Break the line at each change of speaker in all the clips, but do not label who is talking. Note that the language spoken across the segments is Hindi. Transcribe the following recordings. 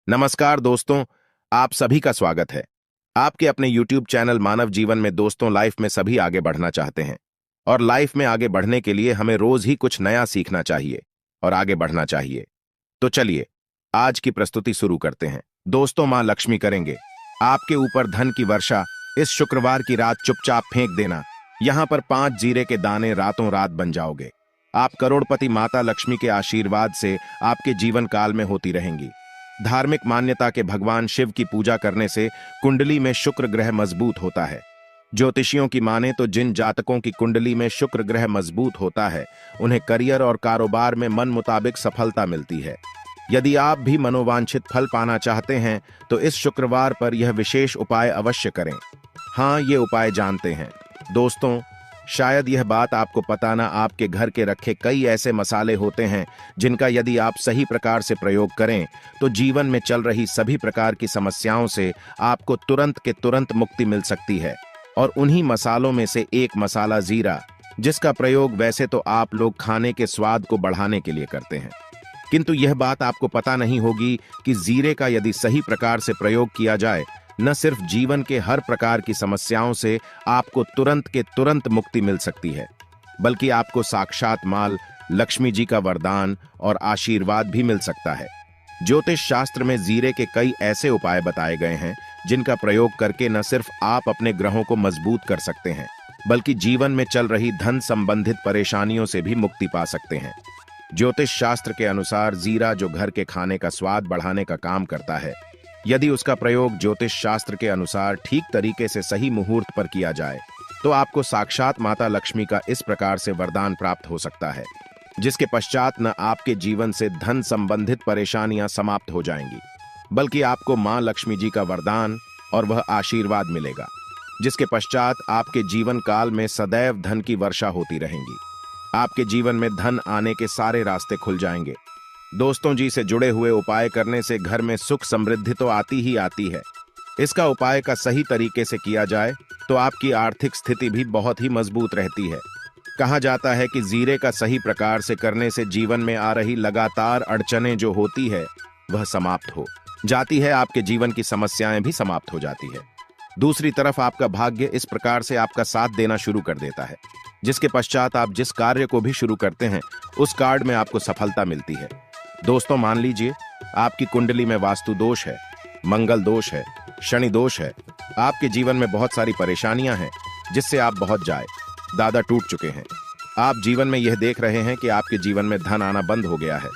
नमस्कार दोस्तों, आप सभी का स्वागत है। आपके अपने YouTube चैनल मानव जीवन में। दोस्तों, लाइफ में सभी आगे बढ़ना चाहते हैं और लाइफ में आगे बढ़ने के लिए हमें रोज ही कुछ नया सीखना चाहिए और आगे बढ़ना चाहिए। तो चलिए आज की प्रस्तुति शुरू करते हैं। दोस्तों, मां लक्ष्मी करेंगे आपके ऊपर धन की वर्षा। इस शुक्रवार की रात चुपचाप फेंक देना। यहां पर 5 जीरे के दाने रातों रात बन जाओगे। आप करोड़पति माता लक्ष्मी के आशीर्वाद से आपके जीवन काल में होती रहेंगी। धार्मिक मान्यता के भगवान शिव की पूजा करने से कुंडली में शुक्र ग्रह मजबूत होता है। ज्योतिषियों की माने तो जिन जातकों की कुंडली में शुक्र ग्रह मजबूत होता है उन्हें करियर और कारोबार में मन मुताबिक सफलता मिलती है। यदि आप भी मनोवांछित फल पाना चाहते हैं तो इस शुक्रवार पर यह विशेष उपाय अवश्य करें। हाँ, ये उपाय जानते हैं दोस्तों। शायद यह बात आपको पता ना, आपके घर के रखे कई ऐसे मसाले होते हैं जिनका यदि आप सही प्रकार से प्रयोग करें तो जीवन में चल रही सभी प्रकार की समस्याओं से आपको तुरंत के तुरंत मुक्ति मिल सकती है। और उन्हीं मसालों में से एक मसाला जीरा, जिसका प्रयोग वैसे तो आप लोग खाने के स्वाद को बढ़ाने के लिए करते हैं, किंतु यह बात आपको पता नहीं होगी कि जीरे का यदि सही प्रकार से प्रयोग किया जाए न सिर्फ जीवन के हर प्रकार की समस्याओं से आपको तुरंत के तुरंत मुक्ति मिल सकती है, बल्कि आपको साक्षात मां लक्ष्मी जी का वरदान और आशीर्वाद भी मिल सकता है। ज्योतिष शास्त्र में जीरे के कई ऐसे उपाय बताए गए हैं जिनका प्रयोग करके न सिर्फ आप अपने ग्रहों को मजबूत कर सकते हैं, बल्कि जीवन में चल रही धन संबंधित परेशानियों से भी मुक्ति पा सकते हैं। ज्योतिष शास्त्र के अनुसार जीरा, जो घर के खाने का स्वाद बढ़ाने का काम करता है, यदि उसका प्रयोग ज्योतिष शास्त्र के अनुसार ठीक तरीके से सही मुहूर्त पर किया जाए तो आपको साक्षात माता लक्ष्मी का इस प्रकार से वरदान प्राप्त हो सकता है, जिसके पश्चात न आपके जीवन से धन संबंधित परेशानियां समाप्त हो जाएंगी, बल्कि आपको मां लक्ष्मी जी का वरदान और वह आशीर्वाद मिलेगा, जिसके पश्चात आपके जीवन काल में सदैव धन की वर्षा होती रहेगी। आपके जीवन में धन आने के सारे रास्ते खुल जाएंगे। दोस्तों जी, से जुड़े हुए उपाय करने से घर में सुख समृद्धि तो आती ही आती है। इसका उपाय का सही तरीके से किया जाए तो आपकी आर्थिक स्थिति भी बहुत ही मजबूत रहती है। कहा जाता है कि जीरे का सही प्रकार से करने से जीवन में आ रही लगातार अड़चनें जो होती है वह समाप्त हो जाती है। आपके जीवन की समस्याएं भी समाप्त हो जाती है। दूसरी तरफ आपका भाग्य इस प्रकार से आपका साथ देना शुरू कर देता है, जिसके पश्चात आप जिस कार्य को भी शुरू करते हैं उस कार्य में आपको सफलता मिलती है। दोस्तों, मान लीजिए आपकी कुंडली में वास्तु दोष है, मंगल दोष है, शनि दोष है, आपके जीवन में बहुत सारी परेशानियां हैं जिससे आप बहुत दादा टूट चुके हैं। आप जीवन में यह देख रहे हैं कि आपके जीवन में धन आना बंद हो गया है।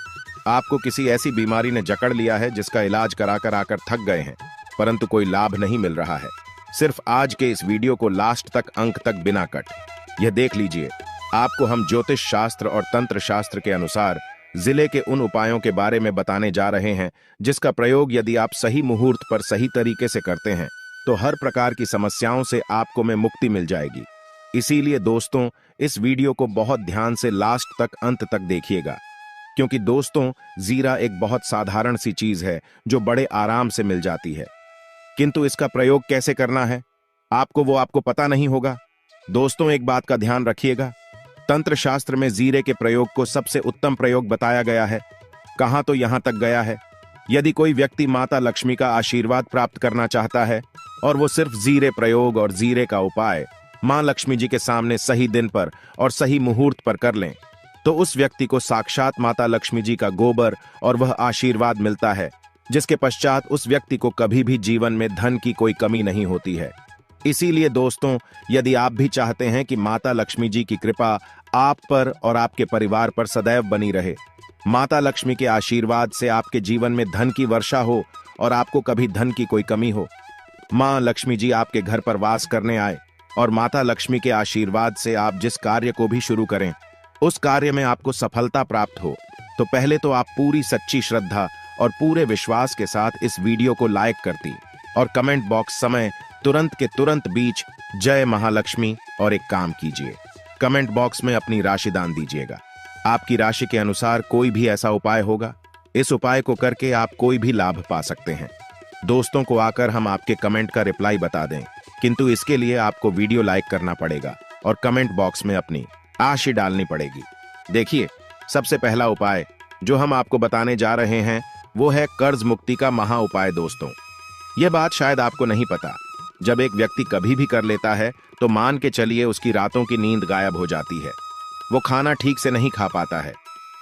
आपको किसी ऐसी बीमारी ने जकड़ लिया है जिसका इलाज कराकर आकर थक गए हैं, परंतु कोई लाभ नहीं मिल रहा है। सिर्फ आज के इस वीडियो को लास्ट तक, अंक तक बिना कट यह देख लीजिए। आपको हम ज्योतिष शास्त्र और तंत्र शास्त्र के अनुसार जिले के उन उपायों के बारे में बताने जा रहे हैं जिसका प्रयोग यदि आप सही मुहूर्त पर सही तरीके से करते हैं तो हर प्रकार की समस्याओं से आपको में मुक्ति मिल जाएगी। इसीलिए दोस्तों, इस वीडियो को बहुत ध्यान से लास्ट तक, अंत तक देखिएगा, क्योंकि दोस्तों जीरा एक बहुत साधारण सी चीज है जो बड़े आराम से मिल जाती है, किंतु इसका प्रयोग कैसे करना है आपको पता नहीं होगा। दोस्तों, एक बात का ध्यान रखिएगा, तंत्र शास्त्र में जीरे के प्रयोग को सबसे उत्तम प्रयोग बताया गया है। कहां तो यहां तक गया है, यदि कोई व्यक्ति माता लक्ष्मी का आशीर्वाद प्राप्त करना चाहता है और वो सिर्फ जीरे प्रयोग और जीरे का उपाय मां लक्ष्मी जी के सामने सही दिन पर और सही मुहूर्त पर कर लें तो उस व्यक्ति को साक्षात माता लक्ष्मी जी का गोबर और वह आशीर्वाद मिलता है, जिसके पश्चात उस व्यक्ति को कभी भी जीवन में धन की कोई कमी नहीं होती है। इसीलिए दोस्तों, यदि आप भी चाहते हैं कि माता लक्ष्मी जी की कृपा आप पर और आपके परिवार पर सदैव बनी रहे, माता लक्ष्मी के आशीर्वाद से आपके जीवन में धन की वर्षा हो और आपको कभी धन की कोई कमी हो, मां लक्ष्मी जी आपके घर पर वास करने आए और माता लक्ष्मी के आशीर्वाद से आप जिस कार्य को भी शुरू करें उस कार्य में आपको सफलता प्राप्त हो, तो पहले तो आप पूरी सच्ची श्रद्धा और पूरे विश्वास के साथ इस वीडियो को लाइक करती और कमेंट बॉक्स समय तुरंत के तुरंत बीच जय महालक्ष्मी और एक काम कीजिए, कमेंट बॉक्स में अपनी राशि दान दीजिएगा। आपकी राशि के अनुसार कोई भी ऐसा उपाय होगा, इस उपाय को करके आप कोई भी लाभ पा सकते हैं। दोस्तों को आकर हम आपके कमेंट का रिप्लाई बता दें, किंतु इसके लिए आपको वीडियो लाइक करना पड़ेगा और कमेंट बॉक्स में अपनी राशि डालनी पड़ेगी। देखिए, सबसे पहला उपाय जो हम आपको बताने जा रहे हैं वो है कर्ज मुक्ति का महा उपाय। दोस्तों, यह बात शायद आपको नहीं पता, जब एक व्यक्ति कभी भी कर लेता है तो मान के चलिए उसकी रातों की नींद गायब हो जाती है। वो खाना ठीक से नहीं खा पाता है,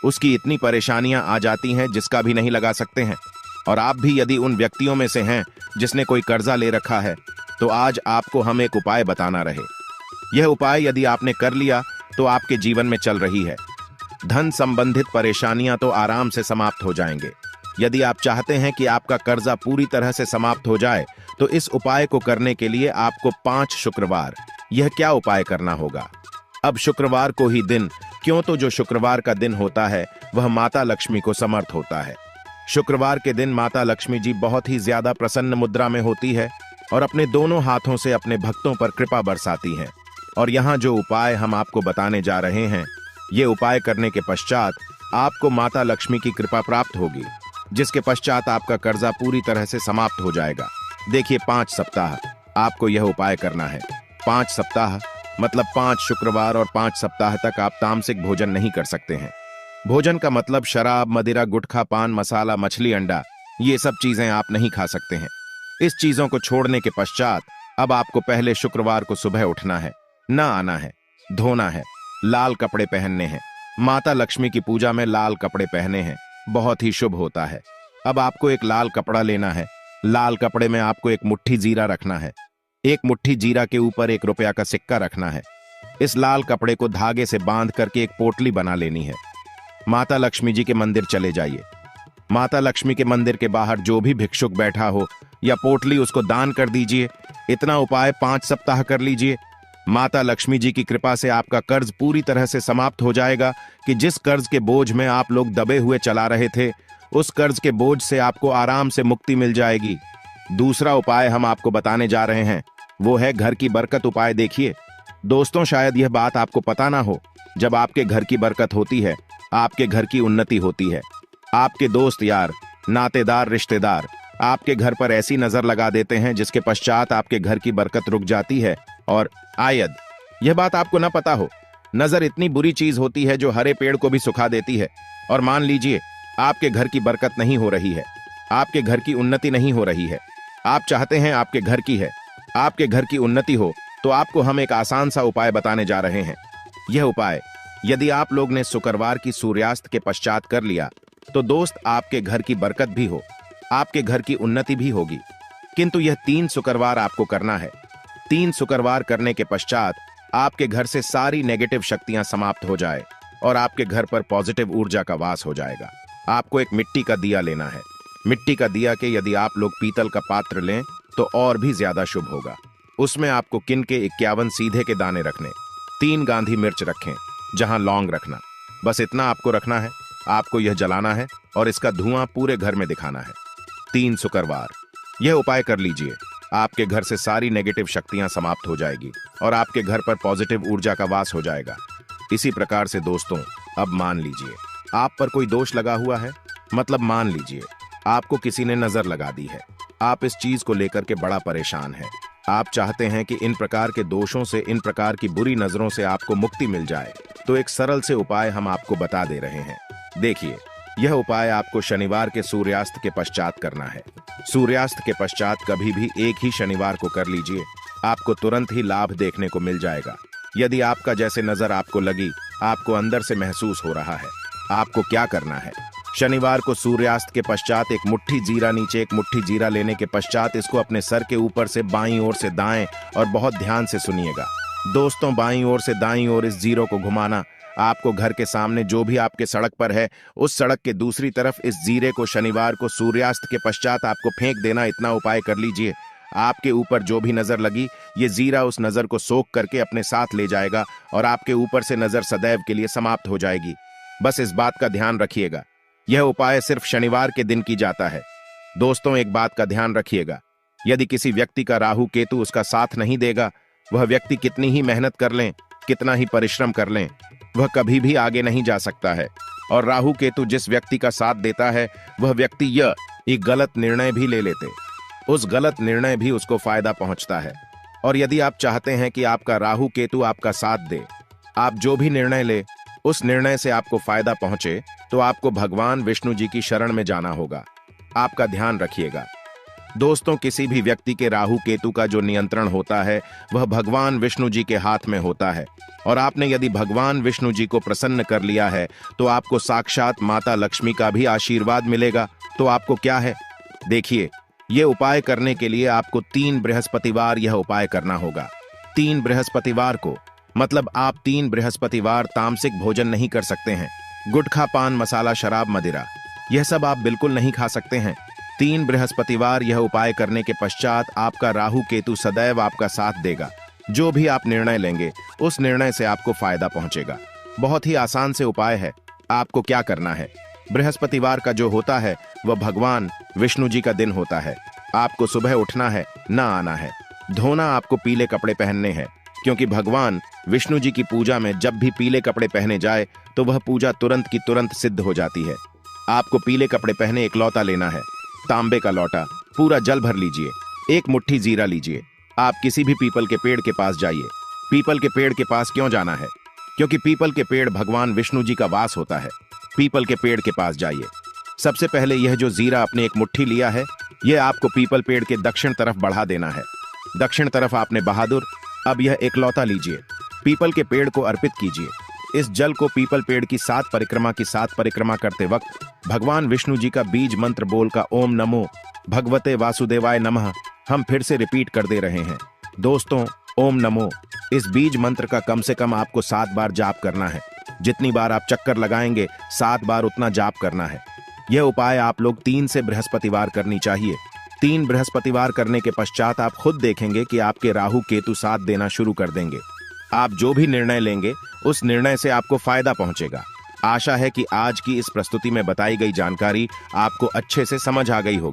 उसकी इतनी परेशानियां आ जाती हैं जिसका भी नहीं लगा सकते हैं। और आप भी यदि उन व्यक्तियों में से हैं जिसने कोई कर्जा ले रखा है, तो आज आपको हम एक उपाय बताना रहे। यह उपाय यदि आपने कर लिया तो आपके जीवन में चल रही है धन संबंधित परेशानियां तो आराम से समाप्त हो जाएंगे। यदि आप चाहते हैं कि आपका कर्जा पूरी तरह से समाप्त हो जाए, तो इस उपाय को करने के लिए आपको 5 शुक्रवार यह क्या उपाय करना होगा। अब शुक्रवार को ही दिन, क्यों तो जो शुक्रवार का दिन होता है वह माता लक्ष्मी को समर्थ होता है। शुक्रवार के दिन माता लक्ष्मी जी बहुत ही ज्यादा प्रसन्न मुद्रा में होती है और अपने दोनों हाथों से अपने भक्तों पर कृपा बरसाती हैं। और यहाँ जो उपाय हम आपको बताने जा रहे हैं, ये उपाय करने के पश्चात आपको माता लक्ष्मी की कृपा प्राप्त होगी, जिसके पश्चात आपका कर्जा पूरी तरह से समाप्त हो जाएगा। देखिए, 5 सप्ताह आपको यह उपाय करना है। 5 सप्ताह मतलब 5 शुक्रवार और 5 सप्ताह तक आप तामसिक भोजन नहीं कर सकते हैं। भोजन का मतलब शराब, मदिरा, गुटखा, पान मसाला, मछली, अंडा, ये सब चीजें आप नहीं खा सकते हैं। इस चीजों को छोड़ने के पश्चात अब आपको पहले शुक्रवार को सुबह उठना है, ना आना है, धोना है, लाल कपड़े पहनने हैं। माता लक्ष्मी की पूजा में लाल कपड़े पहने हैं, बहुत ही शुभ होता है। अब आपको एक लाल कपड़ा लेना है। लाल कपड़े में आपको एक मुट्ठी जीरा रखना है। एक मुट्ठी जीरा के ऊपर 1 रुपया का सिक्का रखना है। इस लाल कपड़े को धागे से बांध करके एक पोटली बना लेनी है। माता लक्ष्मी जी के मंदिर चले जाइए। माता लक्ष्मी के मंदिर के बाहर जो भी भिक्षुक बैठा हो या पोटली, उसको दान कर दीजिए। इतना उपाय 5 सप्ताह कर लीजिए। माता लक्ष्मी जी की कृपा से आपका कर्ज पूरी तरह से समाप्त हो जाएगा कि जिस कर्ज के बोझ में आप लोग दबे हुए चला रहे थे, उस कर्ज के बोझ से आपको आराम से मुक्ति मिल जाएगी। दूसरा उपाय हम आपको बताने जा रहे हैं, वो है घर की बरकत उपाय। देखिए दोस्तों, शायद यह बात आपको पता ना हो, जब आपके घर की बरकत होती है, आपके घर की उन्नति होती है। आपके दोस्त यार, नातेदार, रिश्तेदार आपके घर पर ऐसी नजर लगा देते हैं जिसके पश्चात आपके घर की बरकत रुक जाती है। और आयद, यह बात आपको ना पता हो, नजर इतनी बुरी चीज होती है जो हरे पेड़ को भी सुखा देती है। और मान लीजिए आपके घर की बरकत नहीं हो रही है, आपके घर की उन्नति नहीं हो रही है, आप चाहते हैं आपके घर की है, आपके घर की उन्नति हो, तो आपको हम एक आसान सा उपाय बताने जा रहे हैं। यह उपाय यदि आप लोग ने शुक्रवार की सूर्यास्त के पश्चात कर लिया, तो दोस्त आपके घर की बरकत भी हो, आपके घर की उन्नति भी होगी। किंतु यह 3 शुक्रवार आपको करना है। 3 शुक्रवार करने के पश्चात आपके घर से सारी नेगेटिव शक्तियां समाप्त हो जाए और आपके घर पर पॉजिटिव ऊर्जा का वास हो जाएगा। आपको एक मिट्टी का दिया लेना है। मिट्टी का दिया के यदि आप लोग पीतल का पात्र लें तो और भी ज्यादा शुभ होगा। उसमें आपको किन के 51 सीधे के दाने रखने, 3 गांधी मिर्च रखें, जहां लौंग रखना। बस इतना आपको रखना है। आपको यह जलाना है और इसका धुआं पूरे घर में दिखाना है। 3 शुक्रवार यह उपाय कर लीजिए। आपके घर से सारी नेगेटिव शक्तियां समाप्त हो जाएगी और आपके घर पर पॉजिटिव ऊर्जा का वास हो जाएगा। इसी प्रकार से दोस्तों, अब मान लीजिए आप पर कोई दोष लगा हुआ है, मतलब मान लीजिए आपको किसी ने नजर लगा दी है। आप इस चीज को लेकर के बड़ा परेशान हैं। आप चाहते हैं कि इन प्रकार के दोषों से, इन प्रकार की बुरी नजरों से आपको मुक्ति मिल जाए। तो एक सरल से उपाय हम आपको बता दे रहे हैं। देखिए, यह उपाय आपको शनिवार के सूर्यास्त के पश्चात करना है। सूर्यास्त के पश्चात कभी भी एक ही शनिवार को कर लीजिए, आपको तुरंत ही लाभ देखने को मिल जाएगा। यदि आपका जैसे नजर आपको लगी, आपको अंदर से महसूस हो रहा है, आपको क्या करना है? शनिवार को सूर्यास्त के पश्चात एक मुट्ठी जीरा, नीचे एक मुट्ठी जीरा लेने के पश्चात इसको अपने सर के ऊपर से बाईं ओर से दाएं, और बहुत ध्यान से सुनिएगा दोस्तों, बाईं ओर से दाईं ओर इस जीरो को घुमाना। आपको घर के सामने जो भी आपके सड़क पर है, उस सड़क के दूसरी तरफ इस जीरे को शनिवार को सूर्यास्त के पश्चात आपको फेंक देना। इतना उपाय कर लीजिए। आपके ऊपर जो भी नजर लगी, ये जीरा उस नजर को सोख करके अपने साथ ले जाएगा और आपके ऊपर से नजर सदैव के लिए समाप्त हो जाएगी। बस इस बात का ध्यान रखिएगा, यह उपाय सिर्फ शनिवार के दिन की जाता है। दोस्तों, एक बात का ध्यान रखिएगा, यदि किसी व्यक्ति का राहु केतु उसका साथ नहीं देगा, वह व्यक्ति कितनी ही मेहनत कर लें, कितना ही परिश्रम कर लें, वह कभी भी आगे नहीं जा सकता है। और राहु केतु जिस व्यक्ति का साथ देता है, वह व्यक्ति यह एक गलत निर्णय भी ले लेते, उस गलत निर्णय भी उसको फायदा पहुंचता है। और यदि आप चाहते हैं कि आपका राहु केतु आपका साथ दे, आप जो भी निर्णय ले उस निर्णय से आपको फायदा पहुंचे, तो आपको भगवान विष्णु जी की शरण में जाना होगा। आपका ध्यान रखिएगा। दोस्तों, किसी भी व्यक्ति के राहु केतु का जो नियंत्रण होता है वह भगवान विष्णु जी के हाथ में होता है, और आपने यदि भगवान विष्णु जी को प्रसन्न कर लिया है तो आपको साक्षात माता लक्ष्मी का भी आशीर्वाद मिलेगा। तो आपको क्या है, देखिए, ये उपाय करने के लिए आपको 3 बृहस्पतिवार यह उपाय करना होगा। 3 बृहस्पतिवार को, मतलब आप 3 बृहस्पतिवार तामसिक भोजन नहीं कर सकते हैं। गुटखा, पान मसाला, शराब, मदिरा, यह सब आप बिल्कुल नहीं खा सकते हैं। 3 बृहस्पतिवार यह उपाय करने के पश्चात आपका राहु केतु सदैव आपका साथ देगा। जो भी आप निर्णय लेंगे उस निर्णय से आपको फायदा पहुंचेगा। बहुत ही आसान से उपाय है। आपको क्या करना है, बृहस्पतिवार का जो होता है वह भगवान विष्णु जी का दिन होता है। आपको सुबह उठना है, ना आना है। धोना आपको पीले कपड़े पहनने हैं, क्योंकि भगवान विष्णु जी की पूजा में जब भी पीले कपड़े पहने जाए तो वह पूजा तुरंत की तुरंत सिद्ध हो जाती है। आपको पीले कपड़े पहने एक लौटा लेना है, तांबे का लौटा, पूरा जल भर लीजिए। 1 मुट्ठी जीरा लीजिए। आप किसी भी पीपल के पेड़ के पास जाइए। पीपल के पेड़ के पास क्यों जाना है, क्योंकि पीपल के पेड़ भगवान विष्णु जी का वास होता है। पीपल के पेड़ के पास जाइए। सबसे पहले यह जो जीरा आपने 1 मुट्ठी लिया है, यह आपको पीपल पेड़ के दक्षिण तरफ बढ़ा देना है। दक्षिण तरफ आपने बहादुर। अब यह एक लौटा लीजिए, पीपल के पेड़ को अर्पित कीजिए। इस जल को पीपल पेड़ की 7 परिक्रमा करते वक्त भगवान विष्णु जी का बीज मंत्र बोल का ओम नमो भगवते वासुदेवाय नमः हम फिर से रिपीट कर दे रहे हैं। दोस्तों, ओम नमो, इस बीज मंत्र का कम से कम आपको 7 बार जाप करना है। जितनी बार आप चक्कर लगाएंगे 7 बार उतना जाप करना है। यह उपाय आप लोग 3 से बृहस्पतिवार करनी चाहिए। 3 बृहस्पतिवार करने के पश्चात आप खुद देखेंगे कि आपके राहु केतु साथ देना शुरू कर देंगे। आप जो भी निर्णय लेंगे उस निर्णय से आपको फायदा पहुंचेगा। आशा है कि आज की इस प्रस्तुति में बताई गई जानकारी आपको अच्छे से समझ आ गई होगी।